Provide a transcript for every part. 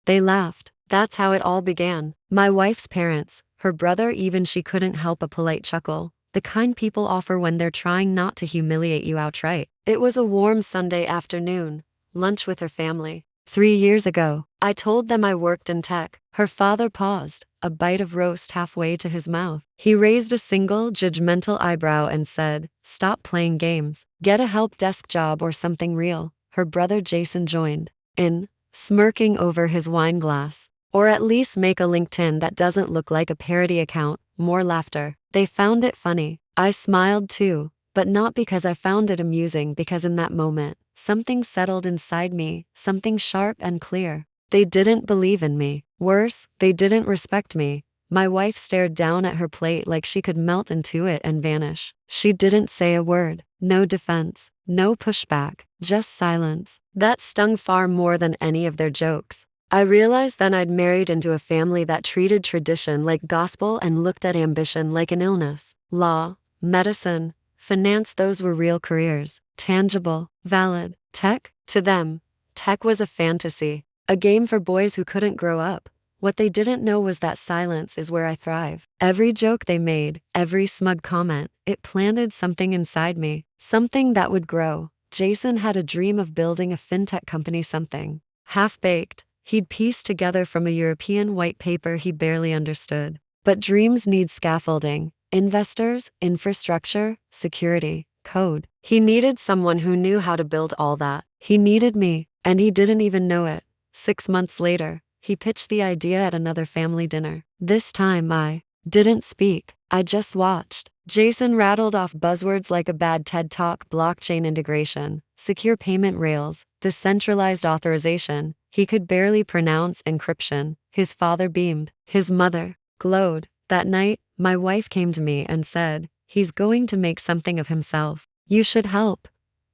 They laughed. That's how it all began. My wife's parents, her brother, even she couldn't help a polite chuckle. The kind people offer when they're trying not to humiliate you outright. It was a warm Sunday afternoon, lunch with her family. 3 years ago, I told them I worked in tech. Her father paused, a bite of roast halfway to his mouth. He raised a single, judgmental eyebrow and said, "Stop playing games. Get a help desk job or something real." Her brother Jason joined in, smirking over his wine glass. "Or at least make a LinkedIn that doesn't look like a parody account." More laughter. They found it funny. I smiled too, but not because I found it amusing, because in that moment, something settled inside me, something sharp and clear. They didn't believe in me. Worse, they didn't respect me. My wife stared down at her plate like she could melt into it and vanish. She didn't say a word. No defense, no pushback, just silence. That stung far more than any of their jokes. I realized then I'd married into a family that treated tradition like gospel and looked at ambition like an illness. Law, medicine, finance, those were real careers. Tangible, valid. Tech? To them, tech was a fantasy, a game for boys who couldn't grow up. What they didn't know was that silence is where I thrive. Every joke they made, every smug comment, it planted something inside me, something that would grow. Jason had a dream of building a fintech company, something half-baked he'd pieced together from a European white paper he barely understood. But dreams need scaffolding, investors, infrastructure, security, code. He needed someone who knew how to build all that. He needed me, and he didn't even know it. 6 months later, he pitched the idea at another family dinner. This time I didn't speak, I just watched. Jason rattled off buzzwords like a bad TED Talk: blockchain integration, secure payment rails, decentralized authorization. He could barely pronounce encryption. His father beamed. His mother glowed. That night, my wife came to me and said, "He's going to make something of himself. You should help."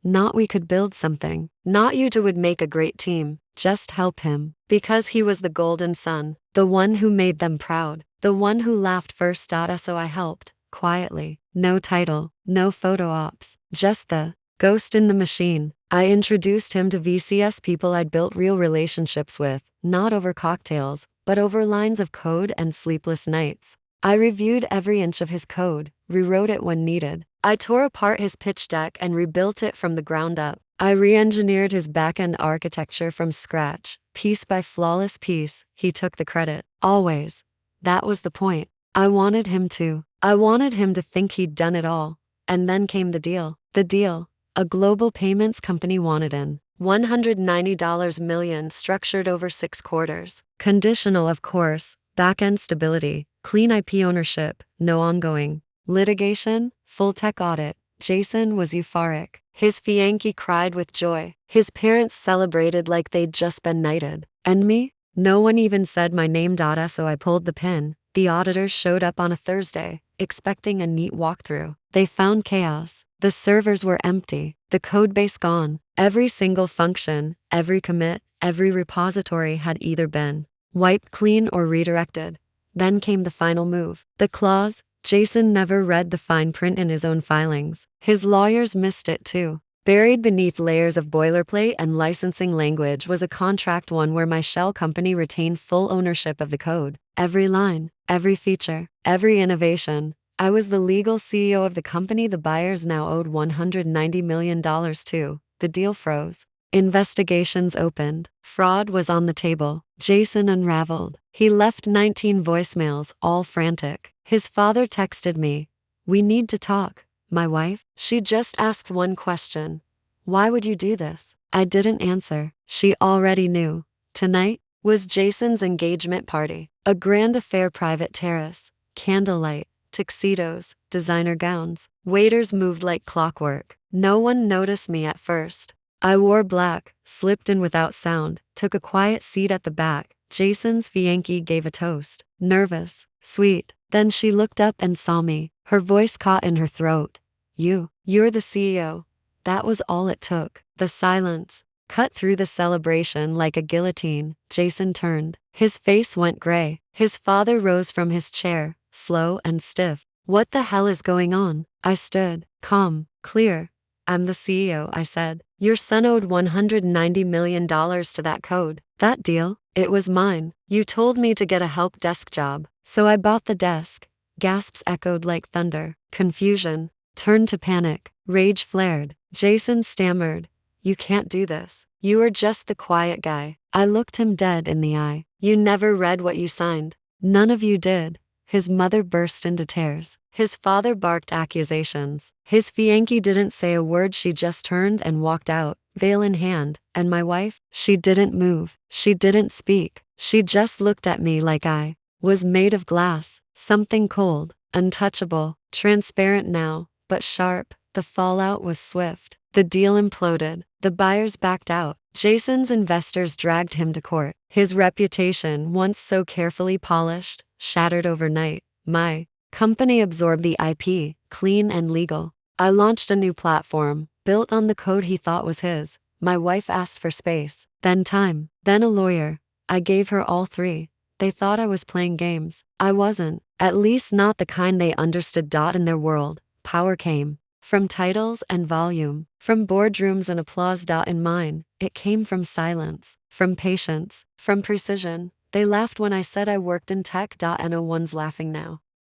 Not we could build something. Not you two would make a great team. Just help him. Because he was the golden son. The one who made them proud. The one who laughed first. So I helped. Quietly. No title. No photo ops. Just the ghost in the machine. I introduced him to VCS people I'd built real relationships with. Not over cocktails, but over lines of code and sleepless nights. I reviewed every inch of his code. Rewrote it when needed. I tore apart his pitch deck and rebuilt it from the ground up. I re-engineered his back-end architecture from scratch. Piece by flawless piece, he took the credit. Always. That was the point. I wanted him to. I wanted him to think he'd done it all. And then came the deal. The deal. A global payments company wanted in. $190 million structured over 6 quarters. Conditional, of course. Back-end stability. Clean IP ownership. No ongoing litigation. Full tech audit. Jason was euphoric. His fiancée cried with joy. His parents celebrated like they'd just been knighted. And me? No one even said my name. So I pulled the pin. The auditors showed up on a Thursday, expecting a neat walkthrough. They found chaos. The servers were empty. The codebase gone. Every single function, every commit, every repository had either been wiped clean or redirected. Then came the final move. The clause. Jason never read the fine print in his own filings. His lawyers missed it too. Buried beneath layers of boilerplate and licensing language was a contract, one where my shell company retained full ownership of the code. Every line, every feature, every innovation. I was the legal CEO of the company the buyers now owed $190 million to. The deal froze. Investigations opened. Fraud was on the table. Jason unraveled. He left 19 voicemails, all frantic. His father texted me, "We need to talk." My wife? She just asked one question. "Why would you do this?" I didn't answer. She already knew. Tonight was Jason's engagement party. A grand affair, private terrace, candlelight, tuxedos, designer gowns. Waiters moved like clockwork. No one noticed me at first. I wore black, slipped in without sound, took a quiet seat at the back. Jason's fiancée gave a toast. Nervous, sweet. Then she looked up and saw me. Her voice caught in her throat. You're the CEO." That was all it took. The silence cut through the celebration like a guillotine. Jason turned. His face went gray. His father rose from his chair, slow and stiff. "What the hell is going on?" I stood, calm, clear. I'm the CEO, I said. Your son owed $190 million to that code. That deal? It was mine. You told me to get a help desk job, so I bought the desk. Gasps echoed like thunder. Confusion turned to panic. Rage flared. Jason stammered. You can't do this. You are just the quiet guy. I looked him dead in the eye. You never read what you signed. None of you did. His mother burst into tears. His father barked accusations. His fiancé didn't say a word. She just turned and walked out, veil in hand. And my wife? She didn't move. She didn't speak. She just looked at me like I was made of glass. Something cold, untouchable, transparent now, but sharp. The fallout was swift. The deal imploded. The buyers backed out. Jason's investors dragged him to court. His reputation, once so carefully polished, shattered overnight. My company absorbed the IP, clean and legal. I launched a new platform, built on the code he thought was his. My wife asked for space, then time, then a lawyer. I gave her all three. They thought I was playing games. I wasn't, at least not the kind they understood. In their world, power came from titles and volume, from boardrooms and applause. In mine, it came from silence, from patience, from precision. They laughed when I said I worked in tech. And no one's laughing now.